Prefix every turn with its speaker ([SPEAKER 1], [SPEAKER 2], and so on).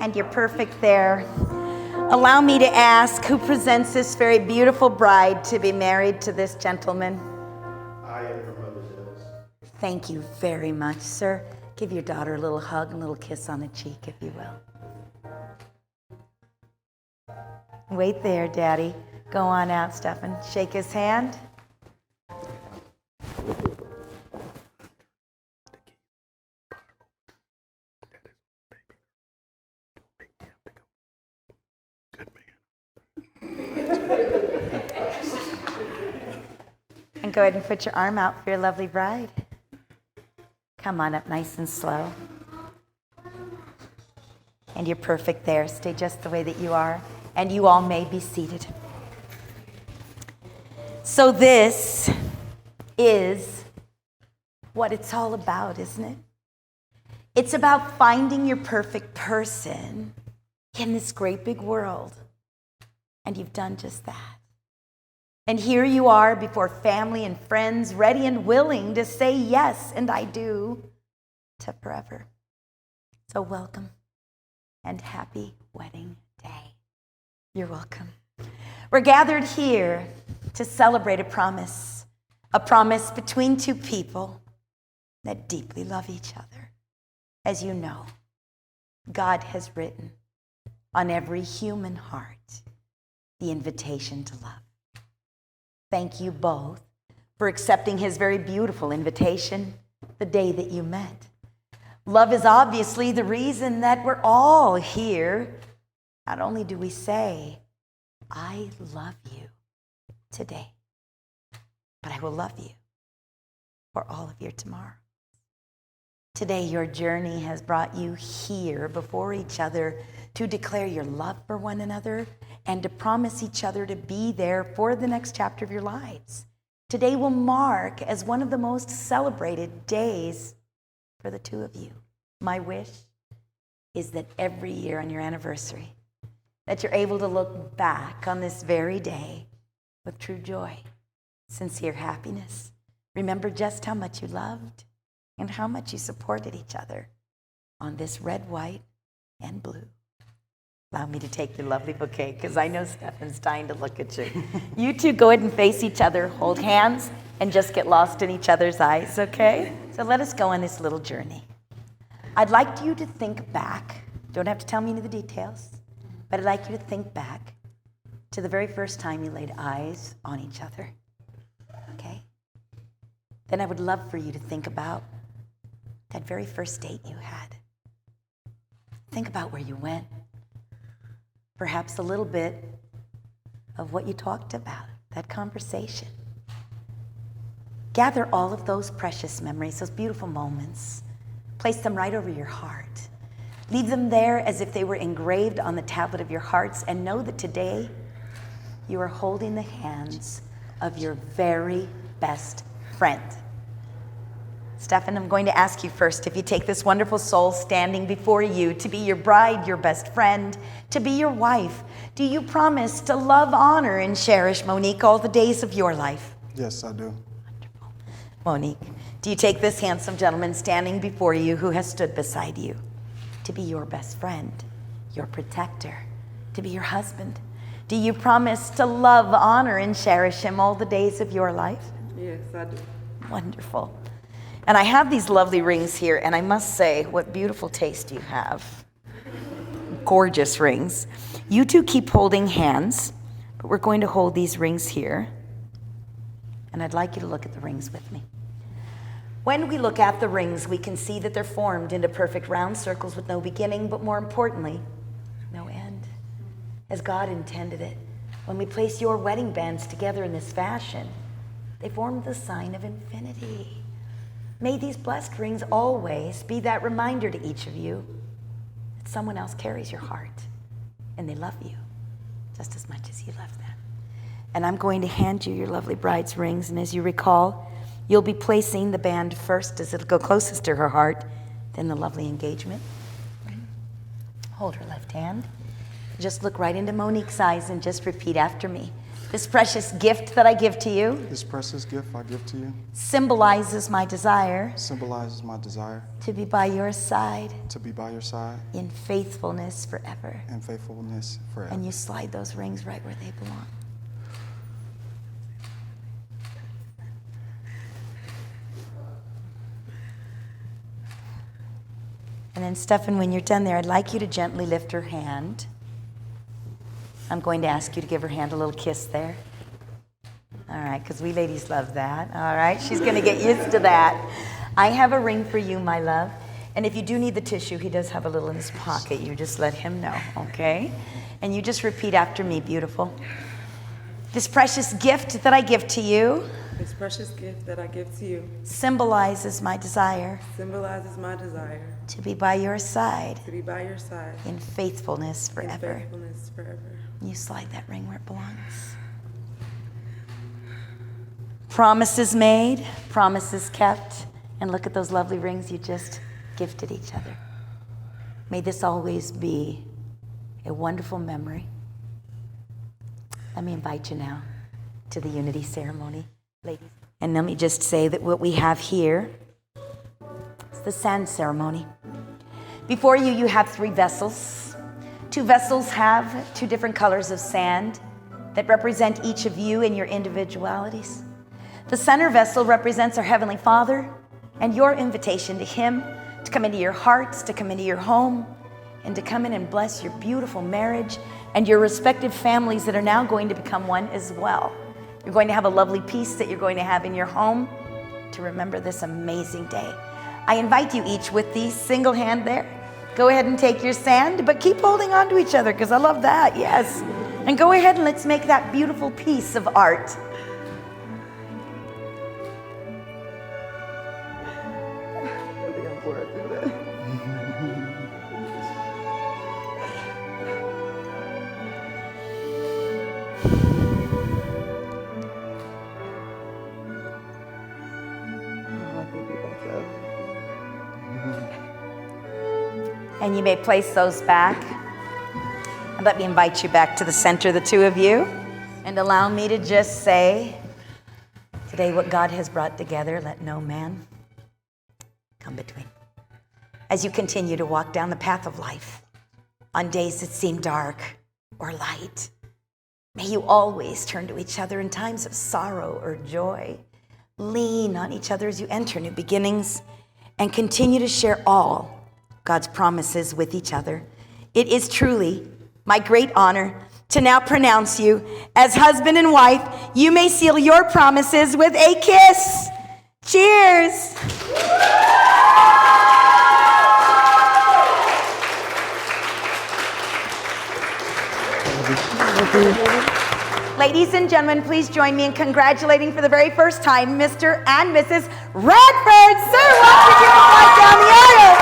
[SPEAKER 1] And you're perfect there. Allow me to ask, who presents this very beautiful bride to be married to this gentleman?
[SPEAKER 2] I am her mother, Dennis.
[SPEAKER 1] Thank you very much, sir. Give your daughter a little hug and a little kiss on the cheek, if you will. Wait there, Daddy. Go on out, Stephen. Shake his hand. And go ahead and put your arm out for your lovely bride. Come on up nice and slow. And you're perfect there. Stay just the way that you are. And you all may be seated. So this is what it's all about, isn't it? It's about finding your perfect person in this great big world. And you've done just that. And here you are before family and friends, ready and willing to say yes, and I do, to forever. So welcome and happy wedding day. You're welcome. We're gathered here to celebrate a promise between two people that deeply love each other. As you know, God has written on every human heart the invitation to love. Thank you both for accepting his very beautiful invitation the day that you met. Love is obviously the reason that we're all here. Not only do we say, I love you today, but I will love you for all of your tomorrow. Today, your journey has brought you here before each other to declare your love for one another and to promise each other to be there for the next chapter of your lives. Today will mark as one of the most celebrated days for the two of you. My wish is that every year on your anniversary, that you're able to look back on this very day with true joy, sincere happiness. Remember just how much you loved and how much you supported each other on this red, white, and blue. Allow me to take your lovely bouquet, because I know Stephen's dying to look at you. You two go ahead and face each other, hold hands, and just get lost in each other's eyes, okay? So let us go on this little journey. I'd like you to think back. Don't have to tell me any of the details, but I'd like you to think back to the very first time you laid eyes on each other, okay? Then I would love for you to think about that very first date you had. Think about where you went. Perhaps a little bit of what you talked about, that conversation. Gather all of those precious memories, those beautiful moments. Place them right over your heart. Leave them there as if they were engraved on the tablet of your hearts, and know that today you are holding the hands of your very best friend. Stephen, I'm going to ask you first if you take this wonderful soul standing before you to be your bride, your best friend, to be your wife. Do you promise to love, honor, and cherish Monique all the days of your life?
[SPEAKER 2] Yes, I do.
[SPEAKER 1] Wonderful. Monique, do you take this handsome gentleman standing before you who has stood beside you to be your best friend, your protector, to be your husband? Do you promise to love, honor, and cherish him all the days of your life?
[SPEAKER 3] Yes, I do.
[SPEAKER 1] Wonderful. And I have these lovely rings here, and I must say, what beautiful taste you have. Gorgeous rings. You two keep holding hands, but we're going to hold these rings here. And I'd like you to look at the rings with me. When we look at the rings, we can see that they're formed into perfect round circles with no beginning, but more importantly, no end, as God intended it. When we place your wedding bands together in this fashion, they form the sign of infinity. May these blessed rings always be that reminder to each of you that someone else carries your heart and they love you just as much as you love them. And I'm going to hand you your lovely bride's rings, and as you recall, you'll be placing the band first as it'll go closest to her heart, then the lovely engagement ring. Hold her left hand. Just look right into Monique's eyes and just repeat after me. This precious gift that I give to you
[SPEAKER 2] This precious gift I give to you
[SPEAKER 1] symbolizes my desire
[SPEAKER 2] symbolizes my desire
[SPEAKER 1] to be by your side
[SPEAKER 2] to be by your side
[SPEAKER 1] in faithfulness forever.
[SPEAKER 2] and faithfulness forever.
[SPEAKER 1] And you slide those rings right where they belong. And then, Stephen, when you're done there, I'd like you to gently lift her hand. I'm going to ask you to give her hand a little kiss there. All right, because we ladies love that. All right, she's going to get used to that. I have a ring for you, my love. And if you do need the tissue, he does have a little in his pocket. You just let him know, okay? And you just repeat after me, beautiful. This precious gift that I give to you
[SPEAKER 3] This precious gift that I give to you
[SPEAKER 1] symbolizes my desire
[SPEAKER 3] symbolizes my desire
[SPEAKER 1] to be by your side
[SPEAKER 3] to be by your side
[SPEAKER 1] in faithfulness
[SPEAKER 3] in
[SPEAKER 1] forever.
[SPEAKER 3] faithfulness forever.
[SPEAKER 1] You slide that ring where it belongs. Promises made, promises kept, and look at those lovely rings you just gifted each other. May this always be a wonderful memory. Let me invite you now to the unity ceremony, ladies. And let me just say that what we have here is the sand ceremony. Before you, you have 3 vessels. 2 vessels have 2 different colors of sand that represent each of you and your individualities. The center vessel represents our Heavenly Father and your invitation to Him to come into your hearts, to come into your home, and to come in and bless your beautiful marriage and your respective families that are now going to become one as well. You're going to have a lovely peace that you're going to have in your home to remember this amazing day. I invite you each with the single hand there. Go ahead and take your sand, but keep holding on to each other because I love that, yes. And go ahead and let's make that beautiful piece of art. And you may place those back. And let me invite you back to the center, the 2 of you. And allow me to just say, today what God has brought together, let no man come between. As you continue to walk down the path of life, on days that seem dark or light, may you always turn to each other in times of sorrow or joy. Lean on each other as you enter new beginnings and continue to share all God's promises with each other. It is truly my great honor to now pronounce you as husband and wife. You may seal your promises with a kiss. Cheers. Ladies and gentlemen, please join me in congratulating for the very first time Mr. and Mrs. Radford. Sir, why don't you give a flight down the aisle?